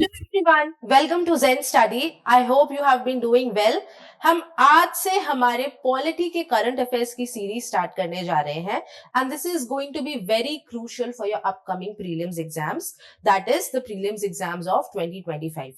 Hello everyone, welcome to Zen Study. I hope you have been doing well. हम आज से हमारे polity के करंट अफेयर्स की सीरीज स्टार्ट करने जा रहे हैं and this is going to be very crucial for your upcoming prelims exams, that is the prelims exams of 2025.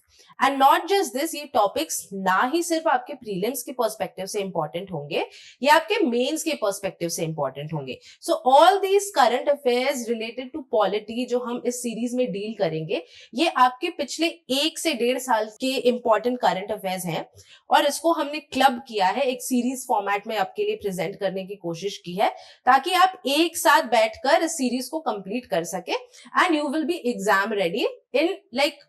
And not just this, ये टॉपिक्स ना ही सिर्फ आपके प्रीलिम्स के पर्सपेक्टिव से इंपॉर्टेंट होंगे, ये आपके मेंस के पर्सपेक्टिव से इंपॉर्टेंट होंगे. So all these current affairs related to polity जो हम इस सीरीज में डील करेंगे, ये आपके पिछले 1 से 1.5 साल के इंपॉर्टेंट करंट अफेयर्स हैं और इसको हमने क्लब किया है, एक सीरीज फॉर्मेट में आपके लिए प्रेजेंट करने की कोशिश की है ताकि आप एक साथ बैठकर इस सीरीज को कंप्लीट कर सके and you will be exam ready in like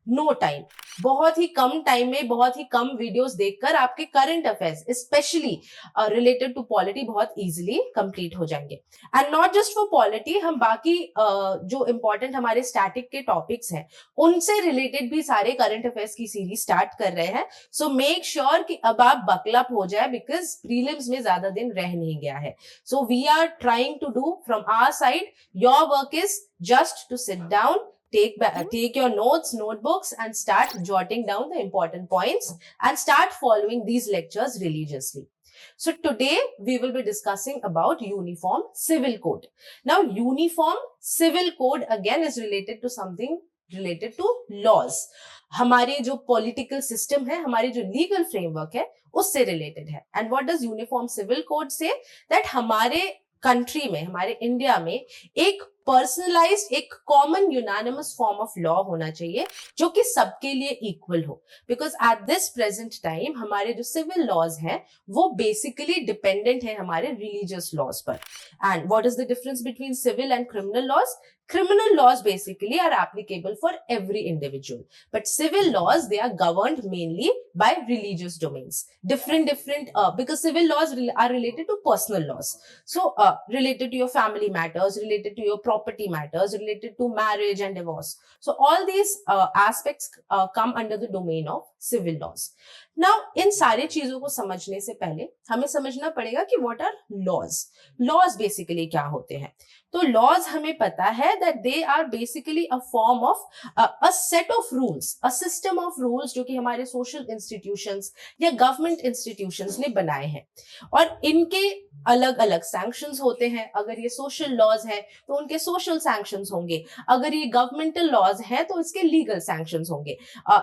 no time. बहुत ही कम टाइम में, बहुत ही कम वीडियोस देखकर आपके current affairs specially related to polity बहुत इजीली कंप्लीट हो जाएंगे. And not just for polity, हम बाकी जो इंपॉर्टेंट हमारे स्टैटिक के टॉपिक्स हैं उनसे रिलेटेड भी सारे करंट अफेयर्स की सीरीज स्टार्ट कर रहे हैं. सो मेक श्योर कि अब आप बकलअप हो जाए बिकॉज प्रीलिम्स में ज्यादा दिन रह नहीं गया है. So we are trying to do from our side, your work is just to sit down, take your notes, notebooks and start jotting down the important points and start following these lectures religiously. So today we will be discussing about Uniform Civil Code. Now Uniform Civil Code again is related to something related to laws. हमारे जो political system है, हमारी जो legal framework है, उससे related है. And what does Uniform Civil Code say? That हमारे country में, हमारे इंडिया में एक पर्सनलाइज्ड, एक common unanimous form of law होना चाहिए जो कि सबके लिए इक्वल हो. Because at this present time हमारे जो सिविल लॉज हैं वो बेसिकली डिपेंडेंट है हमारे रिलीजियस लॉज पर. And what is the difference between civil and criminal laws? Criminal laws basically are applicable for every individual, but civil laws, they are governed mainly by religious domains. Different because civil laws are related to personal laws. So related to your family matters, related to your property matters, related to marriage and divorce. So all these aspects come under the domain of civil laws. Now इन सारे चीजों को समझने से पहले हमें समझना पड़ेगा कि what are laws. Laws basically क्या होते हैं? तो लॉज हमें पता है that they are basically a form of a set of rules, a system of rules जो कि हमारे सोशल इंस्टीट्यूशंस या गवर्नमेंट इंस्टीट्यूशंस ने बनाए हैं. और इनके अलग अलग सैंक्शंस होते हैं. अगर ये सोशल लॉज है तो उनके सोशल सैंक्शंस होंगे, अगर ये गवर्नमेंटल लॉज है तो इसके लीगल सैंक्शंस होंगे.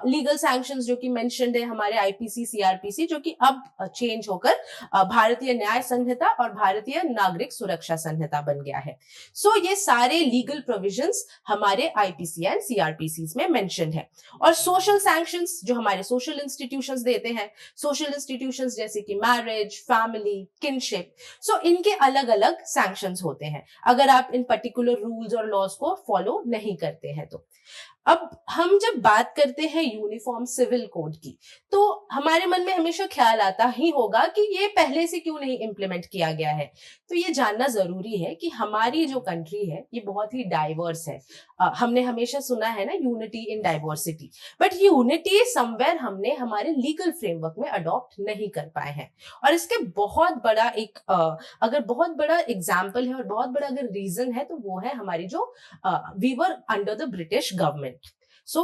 लीगल सैंक्शंस जो कि मेंशन्ड है हमारे आईपीसी, सीआरपीसी, जो कि अब चेंज होकर भारतीय न्याय संहिता और भारतीय नागरिक सुरक्षा संहिता बन गया है. सो ये सारे लीगल प्रोविजंस हमारे आईपीसी एंड सीआरपीसी में मेंशन्ड है. और सोशल सैंक्शंस जो हमारे सोशल इंस्टीट्यूशंस देते हैं, सोशल इंस्टीट्यूशंस जैसे कि मैरिज, फैमिली, किनशिप, सो इनके अलग अलग सैंक्शंस होते हैं अगर आप इन पर्टिकुलर रूल्स और लॉज को फॉलो नहीं करते हैं तो. अब हम जब बात करते हैं यूनिफॉर्म सिविल कोड की तो हमारे मन में हमेशा ख्याल आता ही होगा कि ये पहले से क्यों नहीं इम्प्लीमेंट किया गया है. तो ये जानना जरूरी है कि हमारी जो कंट्री है ये बहुत ही डाइवर्स है. हमने हमेशा सुना है ना, unity in diversity, but unity somewhere हमने हमारे लीगल फ्रेमवर्क में अडॉप्ट नहीं कर पाए हैं. और इसके बहुत बड़ा एक अगर बहुत बड़ा एग्जाम्पल है और बहुत बड़ा अगर रीजन है तो वो है हमारी जो we were under the British government. So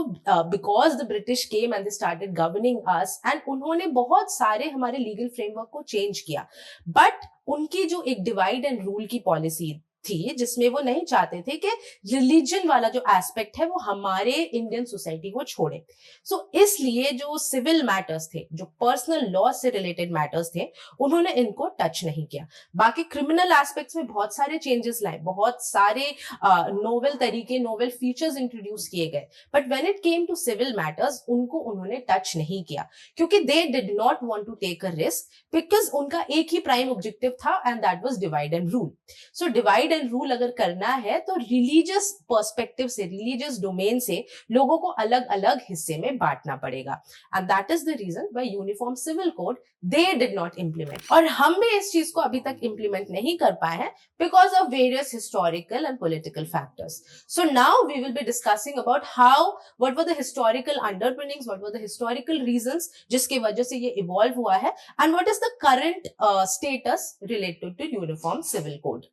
because the British came and they started governing us and उन्होंने बहुत सारे हमारे लीगल फ्रेमवर्क को चेंज किया, बट उनकी जो एक डिवाइड एंड रूल की पॉलिसी थी जिसमें वो नहीं चाहते थे कि रिलीजन वाला जो एस्पेक्ट है वो हमारे इंडियन सोसाइटी को छोड़े. सो इसलिए जो सिविल मैटर्स थे, जो पर्सनल लॉ से रिलेटेड मैटर्स थे, उन्होंने इनको टच नहीं किया. बाकी क्रिमिनल एस्पेक्ट्स में बहुत सारे चेंजेस लाए, बहुत सारे नोवेल तरीके, नोवेल फीचर्स इंट्रोड्यूस किए गए, but when it came to civil matters उनको उन्होंने टच नहीं किया क्योंकि they did not want to take a risk, because उनका एक ही प्राइम ऑब्जेक्टिव था and that was divide and rule. So divide and rule अगर करना है तो रिलीजियस पर्सपेक्टिव से, रिलीजियस डोमेन से लोगों को अलग अलग हिस्से में बांटना पड़ेगा. And that is the reason why uniform civil code they did not implement. और हम भी इस चीज को अभी तक इम्प्लीमेंट नहीं कर पाए हैं because of various historical and political factors. So now we will be discussing about how, what were the historical underpinnings, what were the historical reasons जिसकी वजह से ये इवॉल्व हुआ है, and what is the current status related to uniform civil code.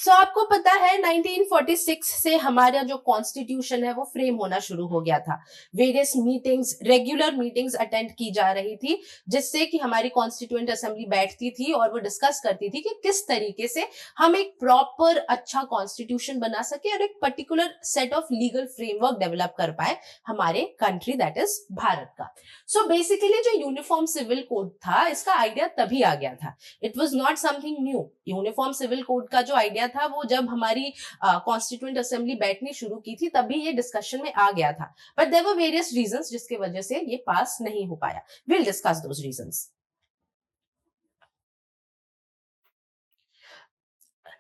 So आपको पता है 1946 से हमारा जो कॉन्स्टिट्यूशन है वो फ्रेम होना शुरू हो गया था। Various meetings, regular meetings attend की जा रही थी, जिससे कि हमारी कॉन्स्टिट्यूएंट असेंबली बैठती थी और वो डिस्कस करती थी कि किस तरीके से हम एक प्रॉपर अच्छा कॉन्स्टिट्यूशन बना सके और एक particular set of legal framework develop कर पाए हमारे कंट्री, दैट इज भारत का। सो बेसिकली जो यूनिफॉर्म सिविल कोड था, इसका आइडिया तभी आ गया था। It was not something new. Uniform civil code का जो आइडिया था वो जब हमारी कॉन्स्टिट्यूएंट असेंबली बैठनी शुरू की थी तभी ये डिस्कशन में आ गया था, but there were various reasons जिसके वजह से ये पास नहीं हो पाया। Will discuss those reasons.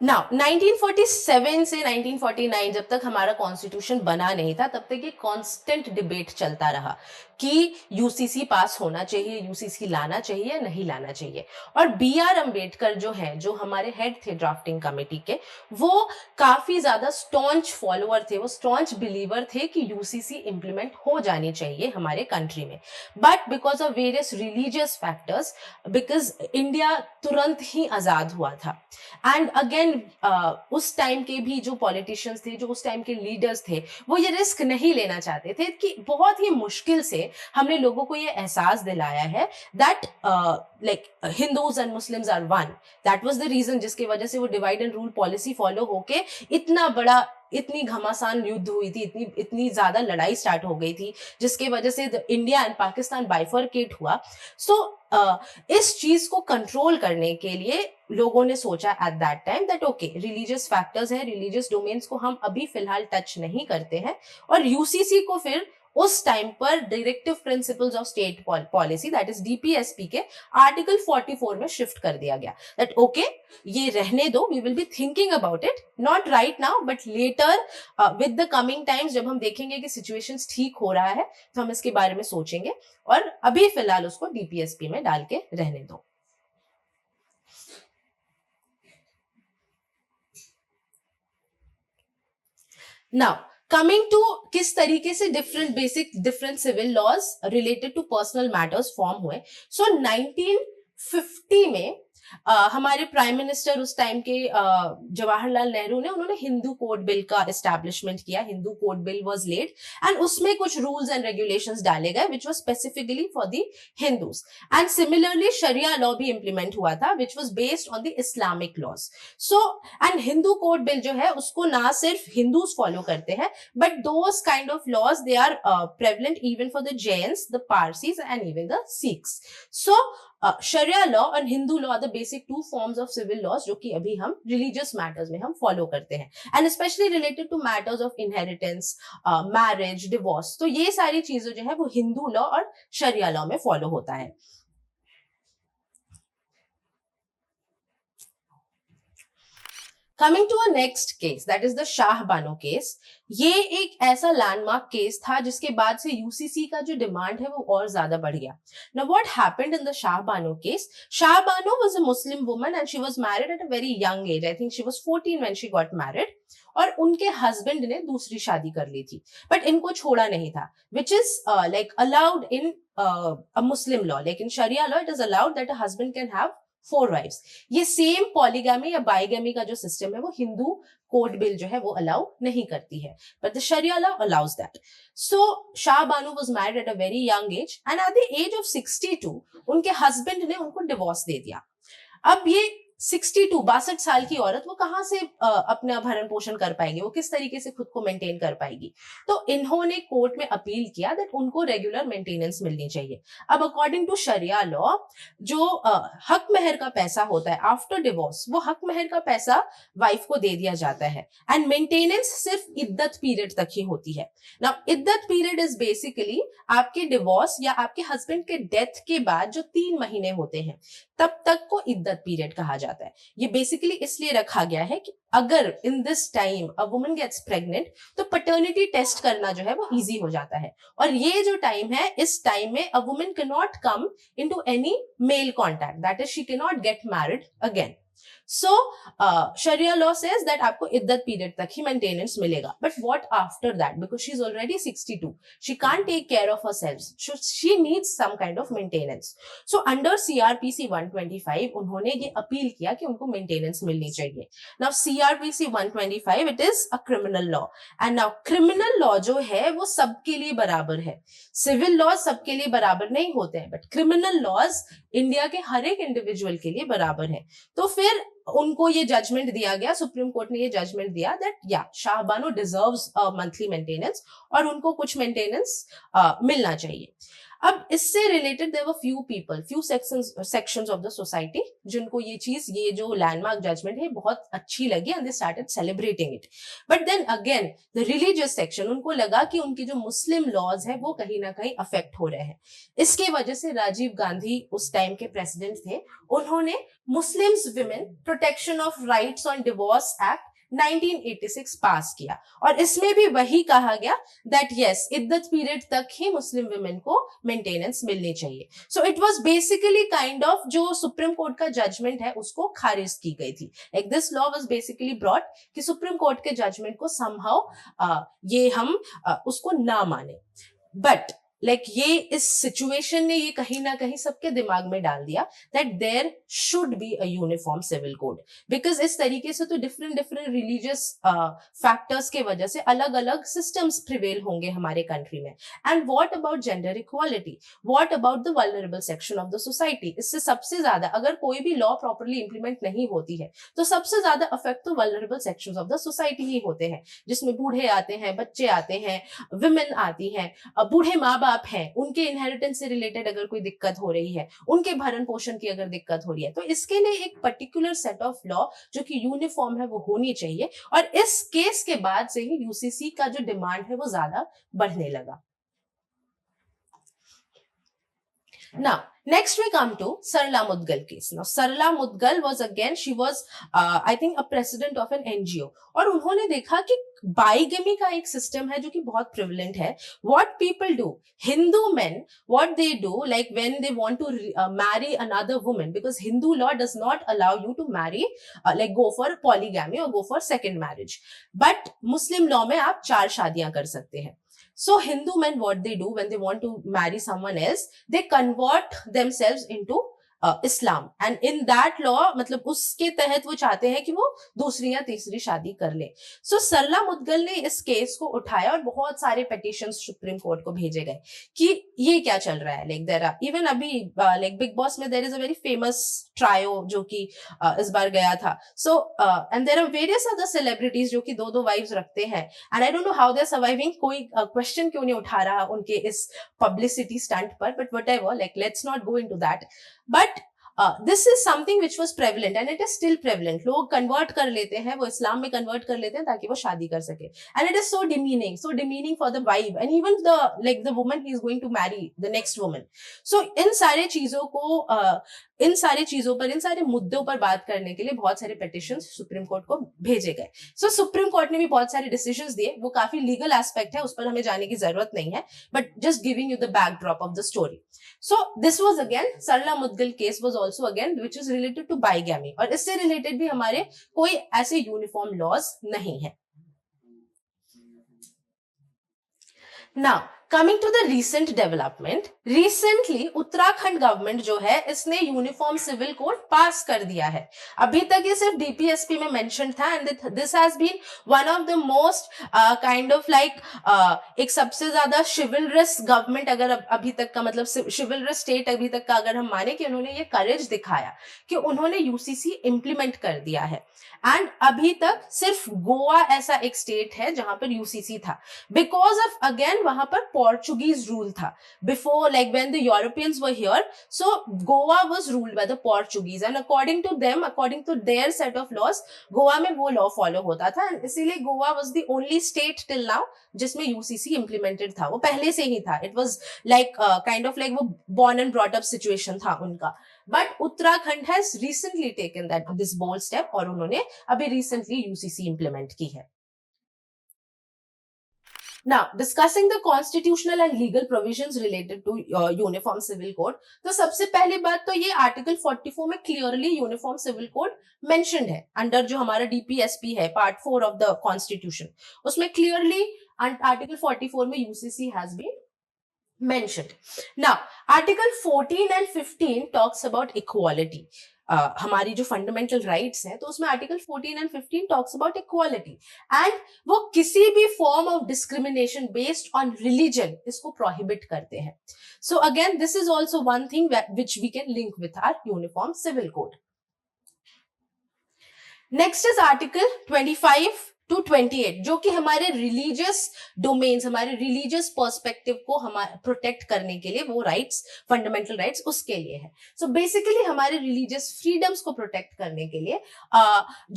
Now 1947 से 1949 जब तक हमारा कॉन्स्टिट्यूशन बना नहीं था, तब तक ये कांस्टेंट डिबेट चलता रहा कि यूसीसी पास होना चाहिए, यूसीसी लाना चाहिए या नहीं लाना चाहिए। और बी आर अम्बेडकर जो है, जो हमारे हेड थे ड्राफ्टिंग कमेटी के, वो काफी ज्यादा स्टॉन्च फॉलोअर थे, वो स्टॉन्च बिलीवर थे कि यूसीसी इंप्लीमेंट हो जानी चाहिए हमारे कंट्री में। But because of various religious factors, because India तुरंत ही आजाद हुआ था, एंड अगेन उस टाइम के भी जो पॉलिटिशियंस थे, जो उस टाइम के लीडर्स थे, वो ये रिस्क नहीं लेना चाहते थे कि बहुत ही मुश्किल से हमने लोगों को ये एहसास दिलाया है that like Hindus and Muslims are one. That was the reason जिसकी वजह से वो divide and rule policy follow होके इतना बड़ा, इतनी घमासान युद्ध हुई थी, इतनी इतनी ज्यादा लड़ाई स्टार्ट हो गई थी, जिसके वजह से इंडिया एंड पाकिस्तान बाइफरकेट हुआ। सो इस चीज को कंट्रोल करने के लिए लोगों ने सोचा at that time that okay, religious factors है, रिलीजियस डोमेन्स को हम अभी फिलहाल टच नहीं करते हैं, और यूसीसी को फिर उस टाइम पर directive principles of state policy, that is DPSP के आर्टिकल 44 में शिफ्ट कर दिया गया दैट ओके, ये रहने दो, we will be thinking about it, not right now but later with the coming times, जब हम देखेंगे कि सिचुएशंस ठीक हो रहा है तो हम इसके बारे में सोचेंगे, और अभी फिलहाल उसको डीपीएसपी में डाल के रहने दो। नाउ कमिंग टू किस तरीके से different civil laws related to personal matters form हुए। सो 1950 में हमारे प्राइम मिनिस्टर उस टाइम के जवाहरलाल नेहरू ने, उन्होंने हिंदू कोड बिल का एस्टैब्लिशमेंट किया। Hindu code bill was laid and उसमें कुछ रूल्स एंड रेगुलेशंस डाले गए which was specifically for the Hindus, and similarly शरिया लॉ भी इंप्लीमेंट हुआ था which was based on the Islamic laws. So and Hindu code bill जो है उसको ना सिर्फ हिंदूज फॉलो करते हैं, but those kind of laws they are prevalent even for the Jains, the Parsis and even the Sikhs. So Shariah law और Hindu law the basic two forms of civil laws जो कि अभी हम रिलीजियस मैटर्स में हम फॉलो करते हैं, and specially related to matters of inheritance, marriage, divorce. तो ये सारी चीजें जो है वो हिंदू लॉ और शरिया लॉ में फॉलो होता है। Coming to a next case, that is the Shah Bano case. ये एक ऐसा लैंडमार्क केस था जिसके बाद से यूसीसी का जो डिमांड है वो और ज्यादा बढ़ गया। Now what happened in the Shah Bano case, Shah Bano was a Muslim woman and she was married at a very young as, I think she was 14 when she got married, और उनके हस्बैंड ने दूसरी शादी कर ली थी, बट इनको छोड़ा नहीं था, which is like allowed in a Muslim law. लेकिन sharia law it is allowed that a husband can have 4 wives. ये सेम पॉलीगैमी या बाइगैमी का जो सिस्टम है वो हिंदू कोड बिल जो है वो अलाउ नहीं करती है, बट द शरिया law allows that. So Shah Bano was married at a very young age and at the age of 62 उनके हस्बैंड ने उनको डिवोर्स दे दिया। अब ये 62 साल की औरत वो कहां से अपना भरण पोषण कर पाएगी, वो किस तरीके से खुद को मेंटेन कर पाएगी। तो इन्होंने कोर्ट में अपील किया दैट उनको रेगुलर मेंटेनेंस मिलनी चाहिए। अब अकॉर्डिंग टू शरिया लॉ जो हक महर का पैसा होता है आफ्टर डिवोर्स, वो हक महर का पैसा वाइफ को दे दिया जाता है, एंड मेंटेनेंस सिर्फ इद्दत पीरियड तक ही होती है। नाउ इद्दत पीरियड इज बेसिकली आपके डिवोर्स या आपके हस्बैंड के डेथ के बाद जो 3 महीने होते हैं तब तक को इद्दत पीरियड कहा जाता है। ये बेसिकली इसलिए रखा गया है कि अगर in this time a woman gets pregnant तो पैटर्निटी टेस्ट करना जो है वो इजी हो जाता है, और ये जो टाइम है, इस टाइम में a woman can not come into any male contact, that is she can not get married again. So Shariah law says that आपको इद्दत पीरियड तक ही मेंटेनेंस मिलेगा, but what after that, because she is already 62, she can't take care of herself, she needs some kind of maintenance. So under CrPC 125 उन्होंने ये appeal किया कि उनको मेंटेनेंस मिलनी चाहिए. Now CrPC 125 it is a criminal law, and now criminal law जो है वो सबके लिए बराबर है. सिविल लॉ सबके लिए बराबर नहीं होते हैं, बट क्रिमिनल लॉज इंडिया के हर एक इंडिविजुअल के लिए बराबर है. तो फिर उनको ये जजमेंट दिया गया, सुप्रीम कोर्ट ने ये जजमेंट दिया दैट या Shah Bano deserves monthly maintenance, और उनको कुछ मेंटेनेंस मिलना चाहिए. अब इससे related there were few people, few sections of the society जिनको ये चीज, ये जो लैंडमार्क जजमेंट है बहुत अच्छी लगी, and they started celebrating it. But then again the religious section, उनको लगा कि उनके जो मुस्लिम लॉज है वो कहीं ना कहीं अफेक्ट हो रहे हैं. इसके वजह से राजीव गांधी उस टाइम के प्रेसिडेंट थे, उन्होंने Muslims women protection of rights on divorce act 1986 पास किया, और इसमें भी वही कहा गया दैट यस इद्दत पीरियड तक ही मुस्लिम विमेन को मेंटेनेंस मिलनी चाहिए. So it was basically kind of जो सुप्रीम कोर्ट का जजमेंट है उसको खारिज की गई थी. Like this law was basically brought कि सुप्रीम कोर्ट के जजमेंट को समहाउ ये हम उसको ना माने. बट लाइक ये इस सिचुएशन ने ये कहीं ना कहीं सबके दिमाग में डाल दिया that there should be a uniform civil code, because इस तरीके से तो डिफरेंट डिफरेंट रिलीजियस फैक्टर्स के वजह से अलग अलग सिस्टम्स प्रिवेल होंगे हमारे कंट्री में. And what about gender equality, what about the vulnerable section of the society. इससे सबसे ज्यादा अगर कोई भी लॉ प्रॉपरली इंप्लीमेंट नहीं होती है तो सबसे ज्यादा अफेक्ट तो vulnerable sections of the society ही होते हैं, जिसमें बूढ़े आते हैं, बच्चे आते हैं, विमेन आती हैं, बूढ़े माँ बाप हैं, उनके इनहेरिटेंस से रिलेटेड अगर कोई दिक्कत हो रही है, उनके भरण पोषण की अगर दिक्कत हो रही है, तो इसके लिए एक पर्टिकुलर सेट ऑफ लॉ जो कि यूनिफॉर्म है वो होनी चाहिए. और इस केस के बाद से ही यूसीसी का जो डिमांड है वो ज्यादा बढ़ने लगा. Now, next we come to Sarla Mudgal case. Now, Sarla Mudgal was again, she was, I think, a president of an NGO. और उन्होंने देखा कि बाइगेमी का एक सिस्टम है जो कि बहुत प्रिवलेंट है. What people do, Hindu men, what they do, like when they want to marry another woman, because Hindu law does not allow you to marry, like go for polygamy or go for second marriage. But Muslim law में आप 4 शादियां कर सकते हैं. So Hindu men, what they do when they want to marry someone else, they convert themselves into Islam, and in that law मतलब उसके तहत वो चाहते हैं कि वो दूसरी या तीसरी शादी कर ले. सो सरला मुदगल ने इस केस को उठाया और बहुत सारे पिटिशंस सुप्रीम कोर्ट को भेजे गए कि ये क्या चल रहा है. लाइक देयर आर इवन अभी लाइक बिग बॉस में there is a very famous trio जो कि इस बार गया था. So and there are various other celebrities जो कि 2-2 वाइफ्स रखते हैं, and I don't know how they are surviving. कोई क्वेश्चन क्यों नहीं उठा रहा उनके इस पब्लिसिटी स्टंट पर, but whatever, like let's not go into that. But this is something which was prevalent and it is still prevalent. लोग convert कर लेते हैं, वो इस्लाम में convert कर लेते हैं ताकि वो शादी कर सके. And it is so demeaning for the wife and even the woman he is going to marry, the next woman. So इन सारे चीजों को इन सारे मुद्दों पर बात करने के लिए बहुत सारे पिटिशंस सुप्रीम कोर्ट को भेजे गए. सो सुप्रीम कोर्ट ने भी बहुत सारे डिसीजंस दिए. वो काफी लीगल एस्पेक्ट है, उस पर हमें जाने की जरूरत नहीं है, but just giving you the backdrop of the story. So this was again Sarla Mudgal case was also again which is related to bigamy, और इससे रिलेटेड भी हमारे कोई ऐसे यूनिफॉर्म लॉज नहीं है. Now, coming to the recent development, recently Uttarakhand government जो है इसने यूनिफॉर्म सिविल कोड पास कर दिया है. अभी तक ये सिर्फ डीपीएसपी में मेंशन था, and this has been one of the most kind of like एक सबसे ज्यादा शिवलरस गवर्नमेंट, अगर अभी तक का मतलब शिवलरस स्टेट अभी तक का अगर हम माने कि उन्होंने ये करेज दिखाया कि उन्होंने यूसीसी इंप्लीमेंट कर दिया है. एंड अभी तक सिर्फ गोवा ऐसा एक स्टेट है जहां पर यूसीसी था, बिकॉज ऑफ अगेन वहां पर पोर्चुगीज रूल था before, like when the Europeans were here. So Goa was ruled by the Portuguese, and according to them, according to their set of laws, Goa में वो लॉ फॉलो होता था. And इसीलिए Goa was the only state till now जिसमें UCC implemented था. वो पहले से ही था. It was like kind of like वो born and brought up situation था उनका. But Uttarakhand has recently taken this bold step, और उन्होंने अभी रिसेंटली यूसीसी इंप्लीमेंट की है. Now, discussing the constitutional and legal provisions related to uniform civil code, तो सबसे पहली बात तो ये आर्टिकल 44 में clearly uniform civil code mentioned है अंडर जो हमारा डीपीएसपी है पार्ट 4 ऑफ द कॉन्स्टिट्यूशन, उसमें क्लियरली आर्टिकल 44 में UCC has been mentioned. Now, Article 14 and 15 talks about equality. हमारी जो फंडामेंटल राइट्स हैं तो उसमें article 14 and 15 talks about equality and वो किसी भी form of discrimination based on religion इसको प्रोहिबिट करते हैं. So again this is also one thing which we can link with our uniform civil code. Next is article 25 to 28 जो कि हमारे religious domains, हमारे रिलीजियस पर्सपेक्टिव को हमारे protect करने के लिए, वो राइट्स, फंडामेंटल राइट्स उसके लिए है. सो बेसिकली हमारे रिलीजियस फ्रीडम्स को प्रोटेक्ट करने के लिए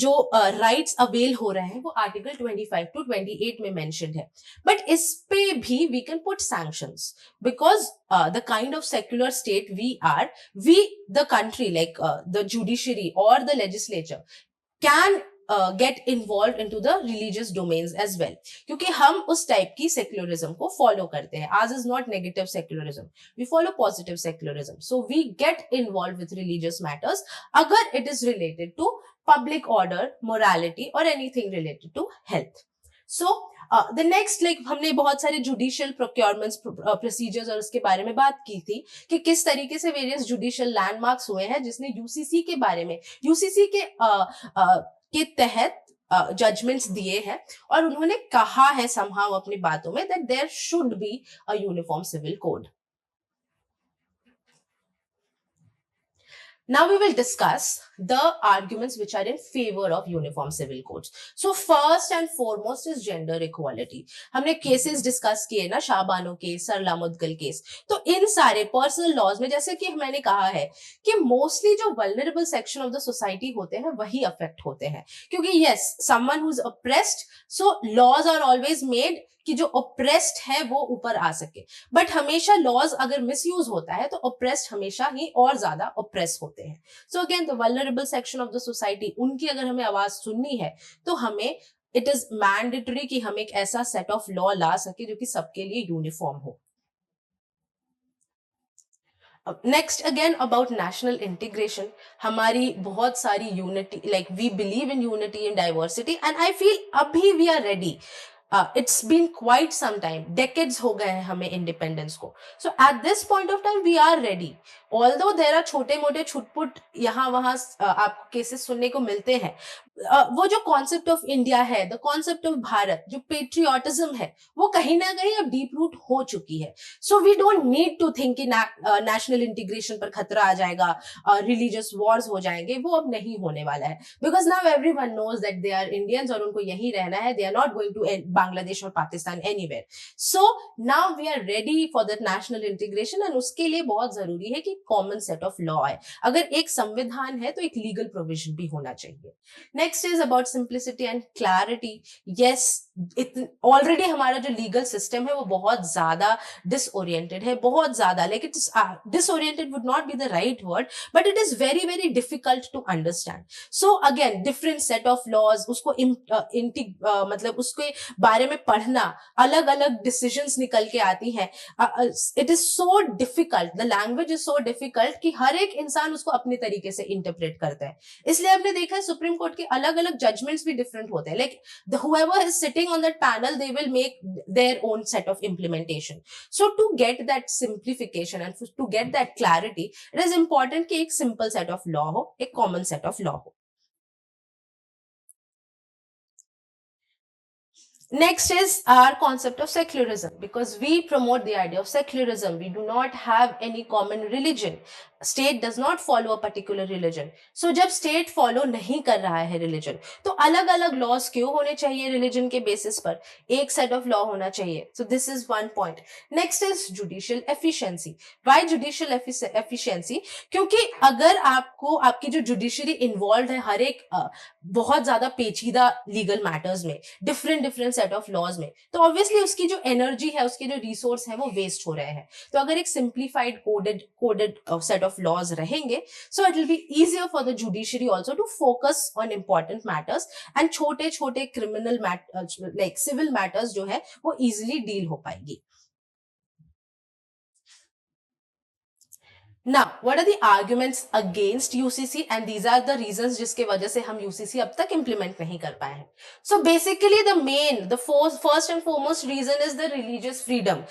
जो राइट्स अवेल हो रहे हैं वो आर्टिकल 25 टू 28 में मेंशन्ड है. बट इस पे भी we can put sanctions because the kind of secular state we are, the country like the judiciary or the legislature can get involved into the religious domains as well, क्योंकि हम उस type की secularism को follow करते हैं. Ours is not negative secularism, we follow positive secularism, so we get involved with religious matters अगर it is related to public order, morality or anything related to health. So the next, like हमने बहुत सारे judicial procurements procedures और उसके बारे में बात की थी कि किस तरीके से वेरियस जुडिशियल लैंडमार्क्स हुए हैं जिसने यूसीसी के बारे में, यूसीसी के तहत जजमेंट्स दिए हैं और उन्होंने कहा है समहाउ अपनी बातों में that there should be a uniform civil code. Now we will discuss the arguments which are in favor of uniform civil codes. So first and foremost is gender equality. हमने cases discuss किए ना, Shah Bano case, सरला Mudgal case. तो इन सारे personal laws में जैसे कि मैंने कहा है कि mostly जो vulnerable section of the society होते हैं वही affect होते हैं, क्योंकि yes, someone who's oppressed, so laws are always made कि जो oppressed है वो ऊपर आ सके. बट हमेशा लॉज अगर मिसयूज होता है तो oppressed हमेशा ही और ज्यादा oppress होते हैं. So again the vulnerable section of the society, उनकी अगर हमें आवाज सुननी है तो हमें इट इज मैंडेटरी कि हम एक ऐसा सेट ऑफ लॉ ला सके जो कि सबके लिए यूनिफॉर्म हो. Next again about national integration, हमारी बहुत सारी unity, like we believe in unity in diversity and I feel अभी we are ready. It's been quite some time, decades हो गए हैं हमें इंडिपेंडेंस को. So at this point of time we are ready. Although there are छोटे मोटे छुटपुट यहाँ वहाँ आपको केसेस सुनने को मिलते हैं, वो जो कॉन्सेप्ट ऑफ इंडिया है, द कॉन्सेप्ट ऑफ भारत, जो पेट्रियोटिज्म है, वो कहीं ना कहीं अब डीप रूट हो चुकी है. So we don't need to think कि नेशनल इंटीग्रेशन पर खतरा आ जाएगा, रिलीजियस वॉर्स हो जाएंगे, वो अब नहीं होने वाला है. Because now everyone knows that they are Indians और उनको यही रहना है. They are not going to Bangladesh और Pakistan anywhere. So now we are ready for that national integration and उसके लिए बहुत जरूरी है कि कॉमन सेट ऑफ लॉ है. अगर एक संविधान है तो एक लीगल प्रोविजन भी होना चाहिए. Next is about simplicity and clarity. Yes, already हमारा जो लीगल सिस्टम है वो बहुत ज्यादा डिसओरिएंटेड है, बहुत ज्यादा, like it is disoriented would not be the right word, but it is very very difficult to understand. So again different set of laws, उसको मतलब उसके बारे में पढ़ना, अलग अलग डिसीजंस निकल के आती हैं. It is so difficult, the language is so difficult कि हर एक इंसान उसको अपने तरीके से इंटरप्रेट करता है. इसलिए आपने देखा है सुप्रीम कोर्ट के अलग अलग जजमेंट्स भी डिफरेंट होते हैं. Like whoever is sitting on that panel, they will make their own set of implementation. So to get that simplification and to get that clarity, it is important कि एक simple set of law हो, एक common set of law हो. Next is our concept of secularism, because we promote the idea of secularism. We do not have any common religion. State does not follow a particular religion. So जब state follow नहीं कर रहा है religion, तो अलग अलग laws क्यों होने चाहिए religion के basis पर? एक set of law होना चाहिए. So this is one point. Next is judicial efficiency. Why judicial efficiency? क्योंकि अगर आपको आपकी जो judiciary involved है हर एक बहुत ज्यादा पेचीदा legal matters में, different सेट ऑफ लॉज में, तो ऑब्वियसली उसकी जो एनर्जी है, उसके जो रिसोर्स है वो वेस्ट हो रहे हैं. तो अगर एक simplified coded set of laws रहेंगे, so it will be easier for the judiciary also to focus on important matters, and छोटे छोटे क्रिमिनल लाइक सिविल मैटर्स जो है वो इजिली डील हो पाएगी. Now, what are the arguments against UCC, and these are the reasons जिसके वजह से हम UCC अब तक implement नहीं कर पाए हैं. So basically the first and foremost reason is the religious freedom.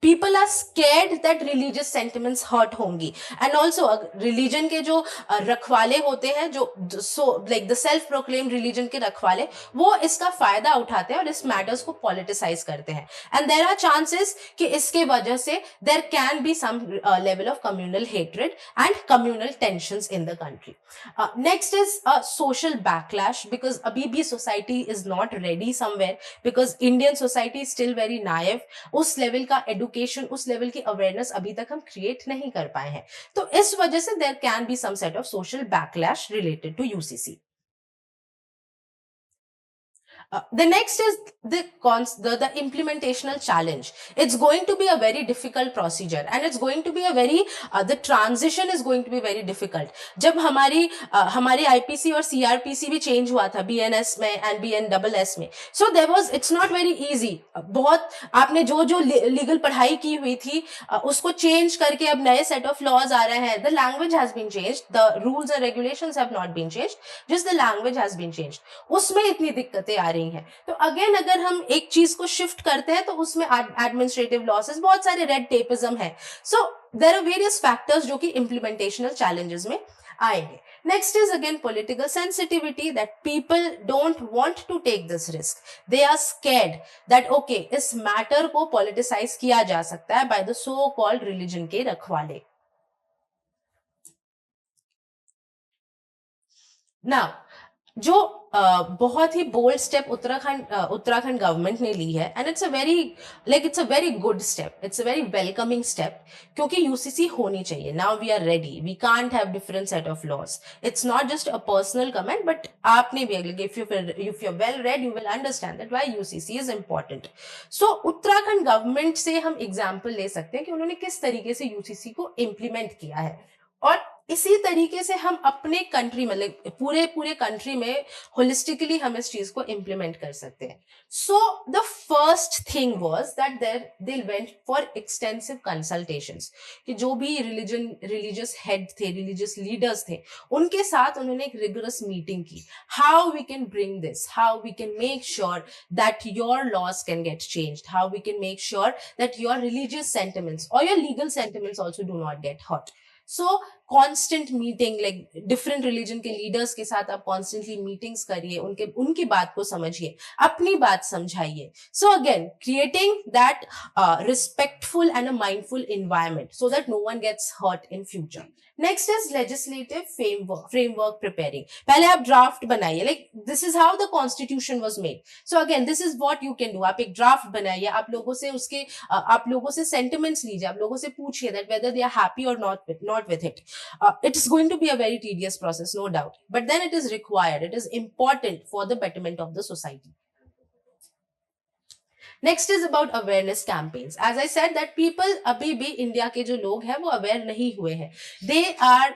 People are scared that religious sentiments hurt होंगी, and also religion के जो रखवाले होते हैं, जो so like the self proclaimed religion के रखवाले, वो इसका फायदा उठाते हैं और इस मैटर्स को पॉलिटिसाइज करते हैं, and there are chances कि इसके वजह से there can be some level of communal hatred and communal tensions in the country. Next is a social backlash, because अभी भी society is not ready somewhere, because Indian society is still very naive. उस level का education, उस level की awareness अभी तक हम create नहीं कर पाए हैं, तो इस वजह से there can be some set of social backlash related to UCC. The next is the implementational challenge. It's going to be a very difficult procedure, and it's going to be a very the transition is going to be very difficult. जब हमारी IPC और CRPC भी change हुआ था BNS में and BNSS में, so it's not very easy. बहुत आपने जो legal पढ़ाई की हुई थी उसको change करके अब नए set of laws आ रहे हैं. The language has been changed, the rules and regulations have not been changed, just the language has been changed. उसमें इतनी दिक्कतें आ रही है. तो अगेन अगर हम एक चीज को शिफ्ट करते हैं तो उसमें एडमिनिस्ट्रेटिव लॉसेस, बहुत सारे रेड टेपिज्म है. So there are various factors जो कि इंप्लीमेंटेशनल चैलेंजेस में आएंगे. Next is again political sensitivity, that people don't want to take this risk. They are scared that okay इस मैटर को पॉलिटिसाइज किया जा सकता है by the so called religion के रखवाले. नाउ जो बहुत ही बोल्ड स्टेप उत्तराखंड गवर्नमेंट ने ली है, and it's a very good step, it's a very welcoming step, क्योंकि यूसीसी होनी चाहिए. Now we are ready, we can't have different set of laws. It's not just a personal comment, but आपने भी if you well read you will understand that why UCC is important. So Uttarakhand government से हम example ले सकते हैं कि उन्होंने किस तरीके से यूसीसी को इम्प्लीमेंट किया है, और इसी तरीके से हम अपने कंट्री मतलब पूरे कंट्री में होलिस्टिकली हम इस चीज को इम्प्लीमेंट कर सकते हैं. So the first thing was that they went for extensive consultations, कि जो भी रिलीजियस हेड थे, रिलीजियस लीडर्स थे, उनके साथ उन्होंने एक रिगरस मीटिंग की. How we can bring this, how we can make sure that your laws can get changed, how we can make sure that your religious sentiments और your legal sentiments also do not get hurt. So constant meeting, like different religion के leaders के साथ आप constantly meetings करिए, उनकी बात को समझिए, अपनी बात समझाइए. So again creating that respectful and a mindful environment so that no one gets hurt in future. Next is legislative framework preparing. पहले आप ड्राफ्ट बनाइए, like this is how the constitution was made. So again this is what you can do. आप एक draft बनाइए, आप लोगों से sentiments लीजिए, आप लोगों से पूछिए that whether they are happy और not with it. It is going to be a very tedious process, no doubt, but then it is required, it is important for the betterment of the society. Next is about awareness campaigns. As I said that people अभी भी India के जो लोग हैं वो aware नहीं हुए हैं. They are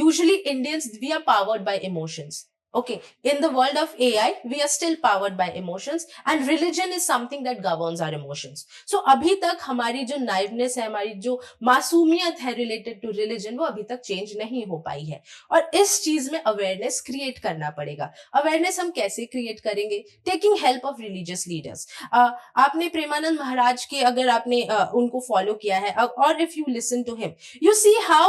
usually Indians, we are powered by emotions. Okay, in the world of AI, we are still powered by emotions, and religion is something that governs our emotions. So अभी तक हमारी जो naiveness है, हमारी जो मासूमियत है related to religion, वो अभी तक change नहीं हो पाई है, और इस चीज में awareness create करना पड़ेगा. Awareness हम कैसे create करेंगे? Taking help of religious leaders. आपने प्रेमानंद महाराज के अगर आपने उनको follow किया है, or if you listen to him, you see how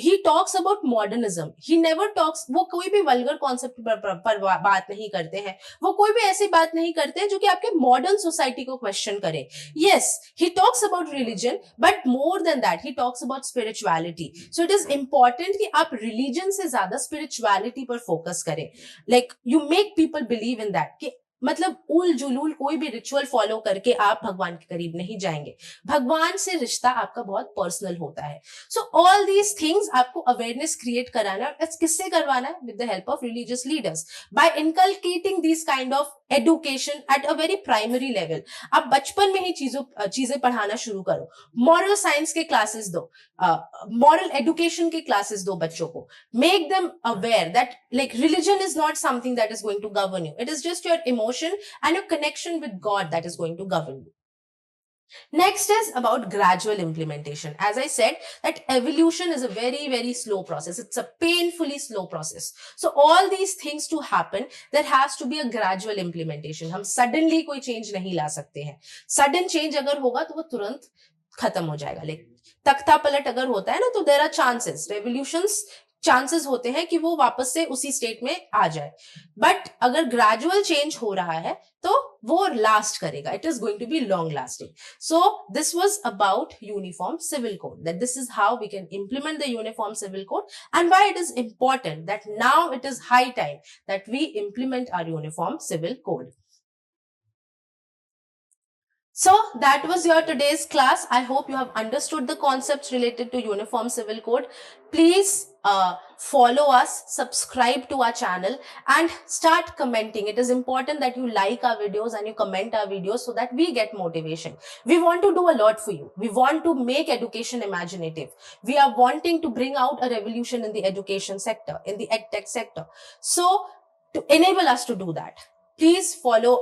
he talks about modernism. He never talks, वो कोई भी vulgar concept पर बात नहीं करते हैं, वो कोई भी ऐसी बात नहीं करते हैं जो कि आपके मॉडर्न सोसाइटी को क्वेश्चन करे. Yes, he talks about religion, but more than that he talks about spirituality. So it is important कि आप रिलीजन से ज्यादा स्पिरिचुअलिटी पर फोकस करें. Like you make people believe in that कि मतलब उल जुलूल कोई भी रिचुअल फॉलो करके आप भगवान के करीब नहीं जाएंगे। भगवान से रिश्ता आपका बहुत पर्सनल होता है। सो ऑल दीज थिंग्स आपको अवेयरनेस क्रिएट कराना है। किससे करवाना है? With the help of religious leaders, by inculcating this kind of education at a very primary level. आप बचपन में ही चीजें पढ़ाना शुरू करो। मॉरल साइंस के क्लासेस दो, मॉरल एडुकेशन के क्लासेस दो बच्चों को। Make them aware that like religion is not something that is going to govern you. It is just your emotion and your connection with God that is going to govern you. Next is about gradual implementation. As I said, that evolution is a very, very slow process. It's a painfully slow process. So all these things to happen, there has to be a gradual implementation. हम suddenly कोई change नहीं ला सकते हैं. Sudden change अगर होगा तो वो तुरंत खत्म हो जाएगा. Like तख्ता पलट अगर होता है ना, तो there are chances. Revolutions chances होते हैं कि वो वापस से उसी स्टेट में आ जाए. बट अगर ग्रेजुअल चेंज हो रहा है तो वो लास्ट करेगा. It is going to be long lasting. So this was about Uniform Civil Code, that this is how we can implement the Uniform Civil Code and why it is important that now it is high time that we implement our Uniform Civil Code. So that was your today's class. I hope you have understood the concepts related to Uniform Civil Code. Please follow us, subscribe to our channel and start commenting. It is important that you like our videos and you comment our videos so that we get motivation. We want to do a lot for you. We want to make education imaginative. We are wanting to bring out a revolution in the education sector, in the edtech sector. So to enable us to do that, please follow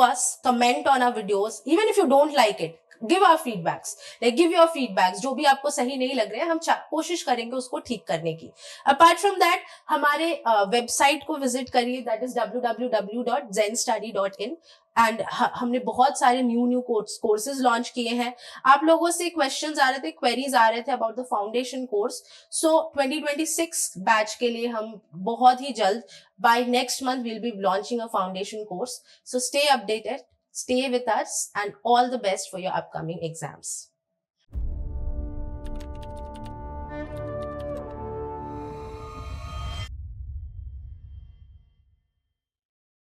us, comment on our videos. Even if you don't like it, give our feedbacks. Like give your feedbacks. जो भी आपको सही नहीं लग रहा है, हम कोशिश करेंगे उसको ठीक करने की. Apart from that, हमारे वेबसाइट को विजिट करिए, that is www.zenstudy.in. एंड हमने बहुत सारे न्यू कोर्सेज लॉन्च किए हैं. आप लोगों से क्वेश्चंस आ रहे थे, क्वेरीज आ रहे थे about the foundation course. So 2026 batch के लिए हम बहुत ही जल्द, by next month, we'll be launching a foundation course. So stay updated, stay with us, and all the best for your upcoming exams.